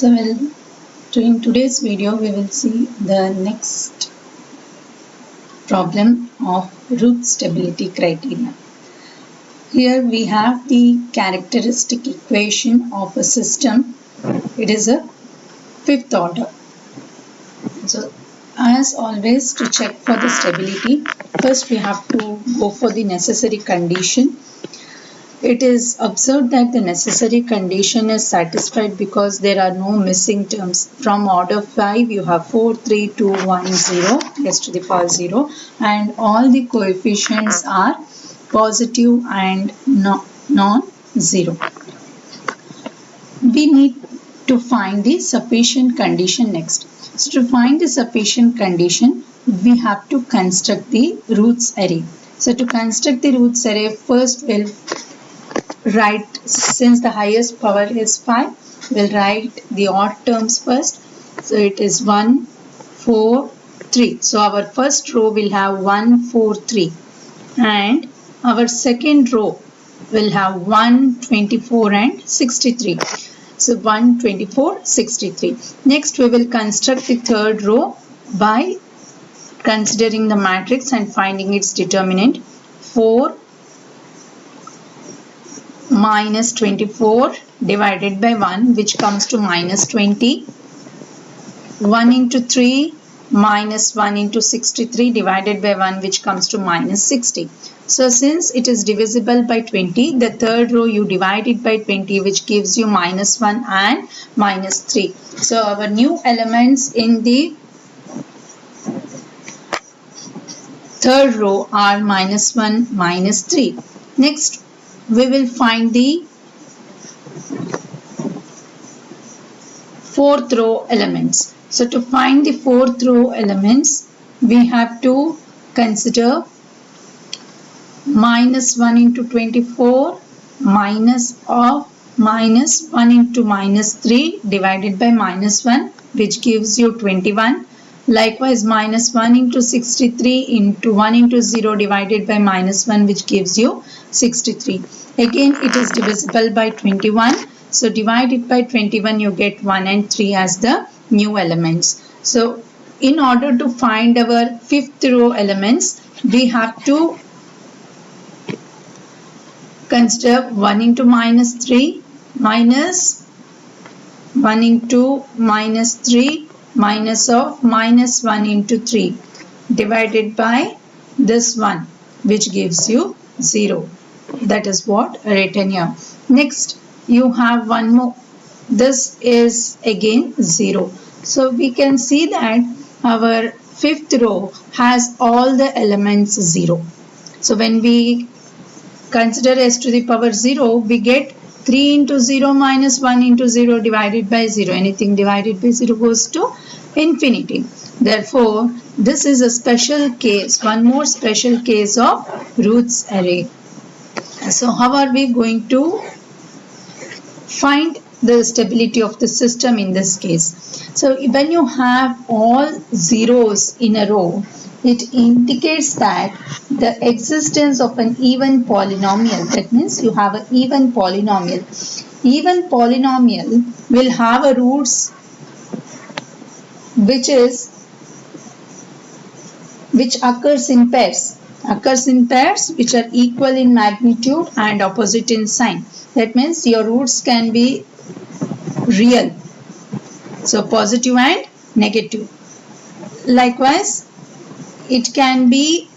In today's video, we will see the next problem of root stability criteria. Here we have the characteristic equation of a system. It is a fifth order. So, as always, to check for the stability, first we have to go for the necessary condition. It is observed that the necessary condition is satisfied because there are no missing terms. From order 5, you have 4, 3, 2, 1, 0, s to the power 0, and all the coefficients are positive and non-zero. We need to find the sufficient condition next. So to find the sufficient condition, we have to construct the roots array. So to construct the roots array, first we'll write, since the highest power is 5, we'll write the odd terms first. So it is 1, 4, 3. So our first row will have 1, 4, 3. And our second row will have 1, 24 and 63. So 1, 24, 63. Next we will construct the third row by considering the matrix and finding its determinant. 4 minus 24 divided by 1, which comes to minus 20. 1 into 3 minus 1 into 63 divided by 1, which comes to minus 60. So since it is divisible by 20, the third row you divide it by 20, which gives you minus 1 and minus 3. So our new elements in the third row are minus 1, minus 3. Next, we will find the fourth row elements. So to find the fourth row elements, we have to consider minus 1 into 24 minus 1 into minus 3 divided by minus 1, which gives you 21. Likewise, minus 1 into 63 into 1 into 0 divided by minus 1, which gives you 63. Again, it is divisible by 21. So divide it by 21, you get 1 and 3 as the new elements. So in order to find our fifth row elements, we have to consider 1 into minus 3 minus 1 into minus 3 minus of minus 1 into 3 divided by this one, which gives you 0. That is what written here. Next, you have one more. This is again 0. So we can see that our fifth row has all the elements 0. So when we consider s to the power 0, we get 3 into 0 minus 1 into 0 divided by 0. Anything divided by 0 goes to infinity. Therefore, this is a special case, one more special case of roots array. So how are we going to find the stability of the system in this case? So when you have all zeros in a row, it indicates that the existence of an even polynomial. That means you have an even polynomial. Even polynomial will have a roots which occurs in pairs. Occurs in pairs which are equal in magnitude and opposite in sign. That means your roots can be real. So positive and negative. Likewise, it can be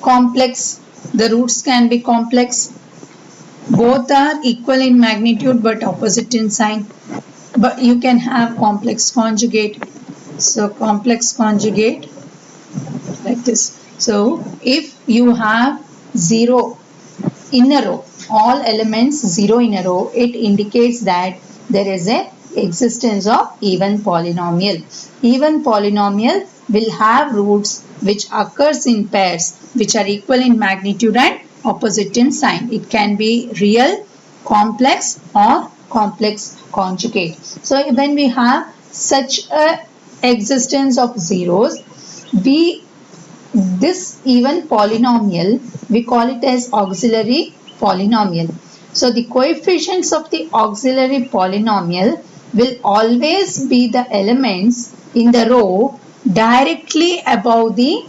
complex. The roots can be complex. Both are equal in magnitude but opposite in sign. But you can have complex conjugate. So complex conjugate like this. So if you have 0 in a row, all elements 0 in a row, it indicates that there is a existence of even polynomial. Even polynomial will have roots which occurs in pairs which are equal in magnitude and opposite in sign. It can be real, complex or complex conjugate. So when we have such a existence of zeros, this even polynomial, we call it as auxiliary polynomial. So the coefficients of the auxiliary polynomial will always be the elements in the row directly above the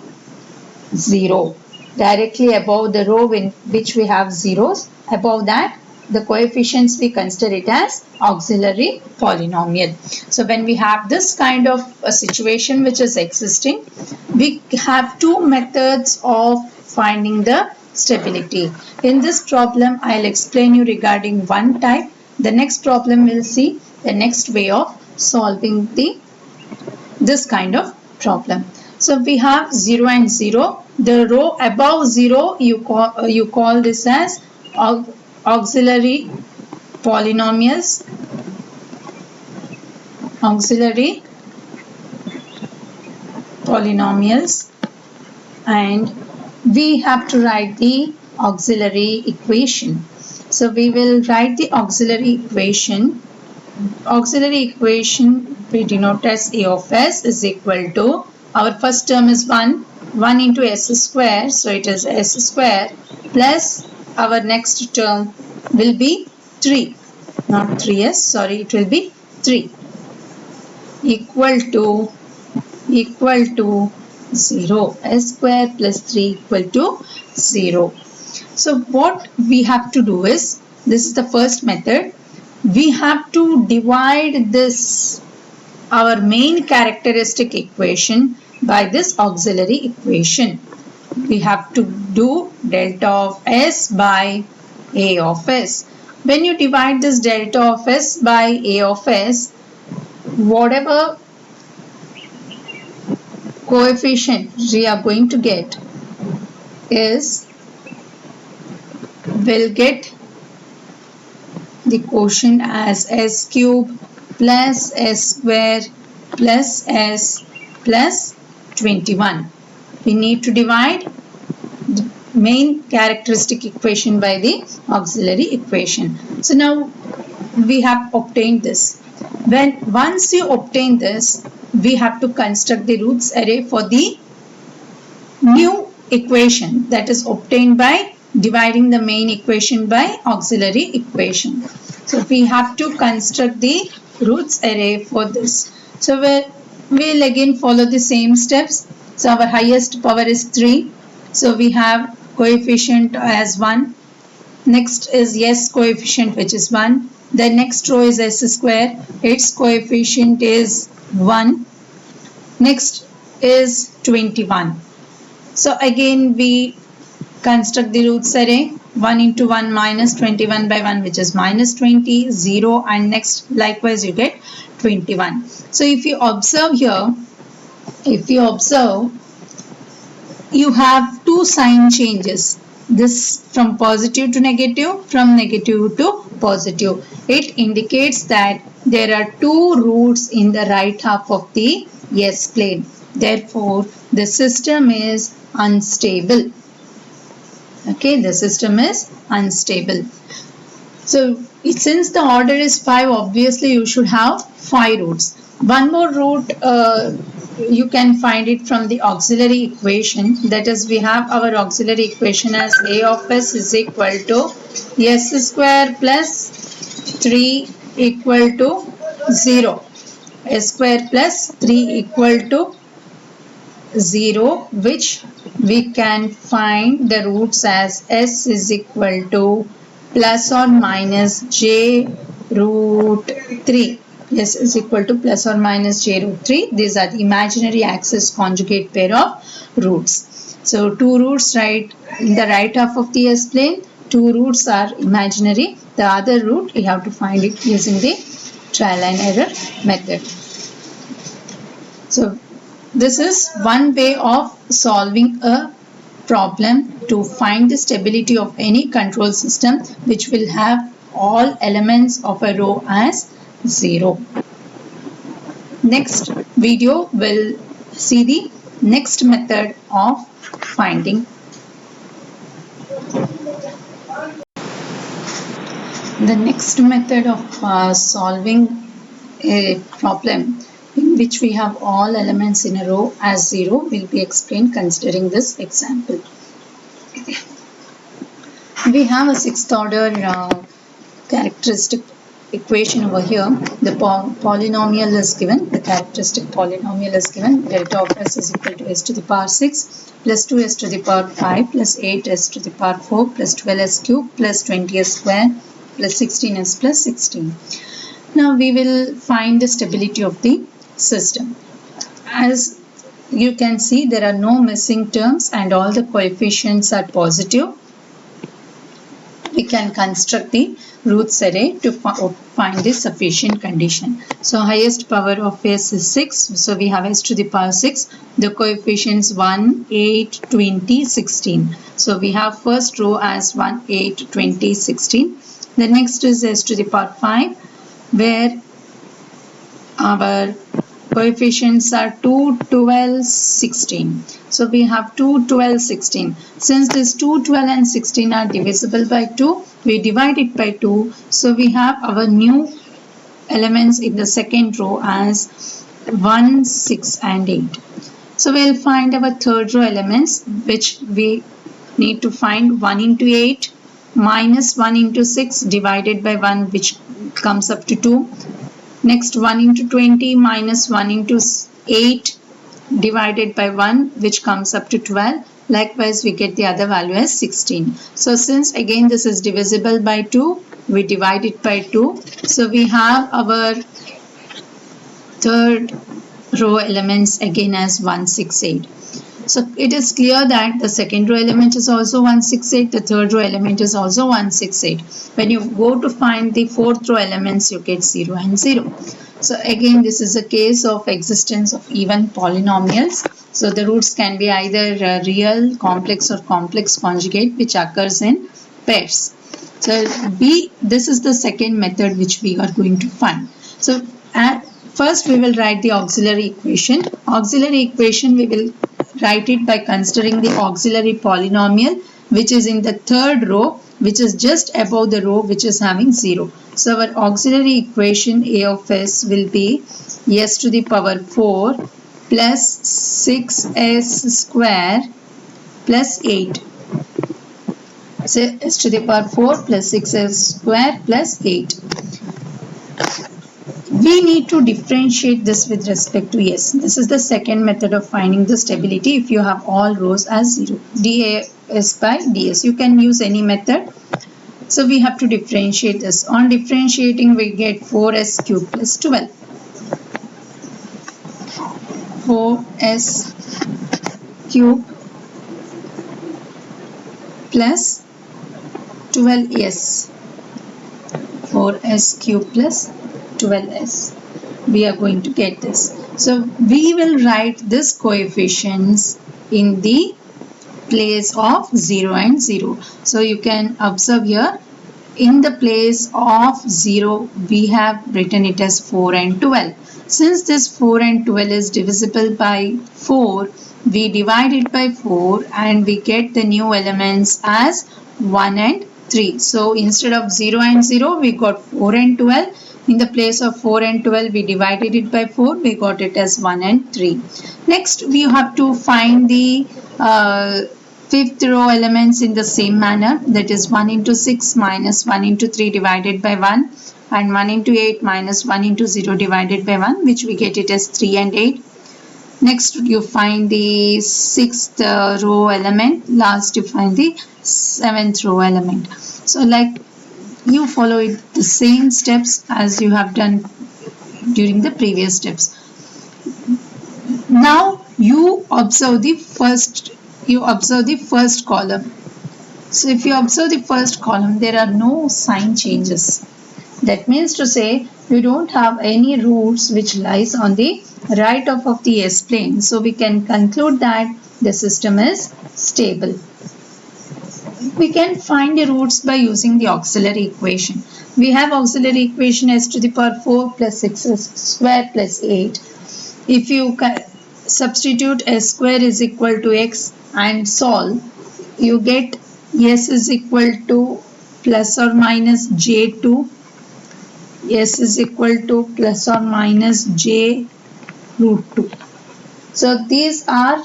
0. Directly above the row in which we have zeros, above that the coefficients we consider it as auxiliary polynomial. So when we have this kind of a situation which is existing, we have two methods of finding the stability. In this problem, I'll explain you regarding one type. The next problem we'll see the next way of solving this kind of problem. So we have 0 and 0. The row above 0 you call this as auxiliary polynomials. Auxiliary polynomials, and we have to write the auxiliary equation. So we will write the auxiliary equation. Auxiliary equation we denote as A of s is equal to, our first term is 1 into s square, so it is s square plus our next term will be 3, not 3s, sorry, it will be 3, equal to 0. S square plus 3 equal to 0. So what we have to do is, this is the first method, we have to divide this, our main characteristic equation, by this auxiliary equation. We have to do delta of s by A of s. When you divide this delta of s by A of s, whatever coefficient we are going to get is, will get the quotient as s cube plus s square plus s plus 21. We need to divide the main characteristic equation by the auxiliary equation. So now we have obtained this. Once you obtain this, we have to construct the roots array for the new equation, that is obtained by dividing the main equation by auxiliary equation. So we have to construct the roots array for this. So we'll again follow the same steps. So our highest power is 3. So we have coefficient as 1. Next is s coefficient, which is 1. The next row is s square. Its coefficient is 1. Next is 21. So again we construct the roots array. 1 into 1 minus 21 by 1, which is minus 20, 0, and next likewise you get 21. So if you observe here, you have two sign changes. This from positive to negative, from negative to positive. It indicates that there are two roots in the right half of the S plane. Therefore, the system is unstable. Okay, the system is unstable. So since the order is 5, obviously you should have 5 roots. One more root you can find it from the auxiliary equation. That is, we have our auxiliary equation as A of s is equal to s square plus 3 equal to 0. S square plus 3 equal to 0, which we can find the roots as s is equal to plus or minus j root 3. S is equal to plus or minus j root 3. These are the imaginary axis conjugate pair of roots. So two roots right in the right half of the S plane. Two roots are imaginary. The other root we have to find it using the trial and error method. So this is one way of solving a problem to find the stability of any control system which will have all elements of a row as 0. Next video will see the next method of finding. The next method of solving a problem in which we have all elements in a row as 0 will be explained considering this example. We have a 6th order characteristic equation over here. The polynomial is given, the characteristic polynomial is given. Delta of s is equal to s to the power 6 plus 2s to the power 5 plus 8s to the power 4 plus 12s cube plus 20s square plus 16s plus 16. Now we will find the stability of the system. As you can see, there are no missing terms and all the coefficients are positive. We can construct the roots array to find the sufficient condition. So highest power of s is 6. So we have s to the power 6. The coefficients 1, 8, 20, 16. So we have first row as 1, 8, 20, 16. The next is s to the power 5, where our coefficients are 2, 12, 16. So we have 2, 12, 16. Since this 2, 12 and 16 are divisible by 2, we divide it by 2. So we have our new elements in the second row as 1, 6 and 8. So we'll find our third row elements, which we need to find 1 into 8 minus 1 into 6 divided by 1, which comes up to 2. Next 1 into 20 minus 1 into 8 divided by 1, which comes up to 12. Likewise, we get the other value as 16. So since again this is divisible by 2, we divide it by 2. So we have our third row elements again as 1, 6, 8. So it is clear that the second row element is also 1, 6, 8. The third row element is also 1, 6, 8. When you go to find the fourth row elements, you get 0 and 0. So again, this is a case of existence of even polynomials. So the roots can be either real, complex or complex conjugate, which occurs in pairs. So this is the second method which we are going to find. So first we will write the auxiliary equation. Auxiliary equation we will write it by considering the auxiliary polynomial, which is in the third row, which is just above the row which is having 0. So our auxiliary equation A of s will be s to the power 4 plus 6s square plus 8. So s to the power 4 plus 6s square plus 8. We need to differentiate this with respect to s. This is the second method of finding the stability if you have all rows as 0. Das by ds. You can use any method. So we have to differentiate this. On differentiating, we get 4s cube plus 12. 4s cube plus 12s. 4s cube plus 12s. We are going to get this. So we will write this coefficients in the place of 0 and 0. So you can observe here, in the place of 0 we have written it as 4 and 12. Since this 4 and 12 is divisible by 4, we divide it by 4 and we get the new elements as 1 and 3. So instead of 0 and 0, we got 4 and 12. In the place of 4 and 12, we divided it by 4. We got it as 1 and 3. Next, we have to find the fifth row elements in the same manner. That is 1 into 6 minus 1 into 3 divided by 1. And 1 into 8 minus 1 into 0 divided by 1, which we get it as 3 and 8. Next, you find the sixth row element. Last, you find the seventh row element. So like you follow it the same steps as you have done during the previous steps. Now you observe the first column. So if you observe the first column, there are no sign changes. That means to say you don't have any roots which lies on the right of the S-plane. So we can conclude that the system is stable. We can find the roots by using the auxiliary equation. We have auxiliary equation s to the power 4 plus 6s square plus 8. If you substitute s square is equal to x and solve, you get s is equal to plus or minus j2. S is equal to plus or minus j root 2. So these are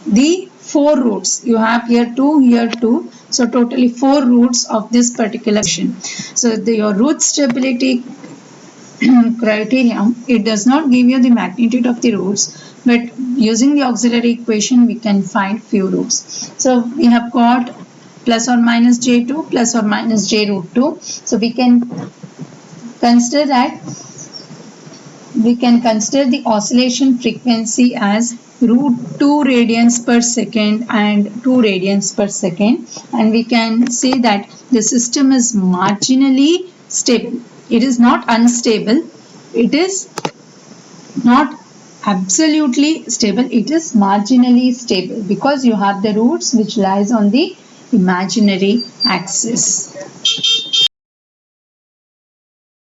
the 4 roots. You have here 2, here 2. So totally 4 roots of this particular equation. So your root stability criterion, it does not give you the magnitude of the roots, but using the auxiliary equation we can find few roots. So we have got plus or minus j2 plus or minus j root 2. So we can consider the oscillation frequency as root 2 radians per second and 2 radians per second, and we can say that the system is marginally stable. It is not unstable, it is not absolutely stable, it is marginally stable because you have the roots which lies on the imaginary axis.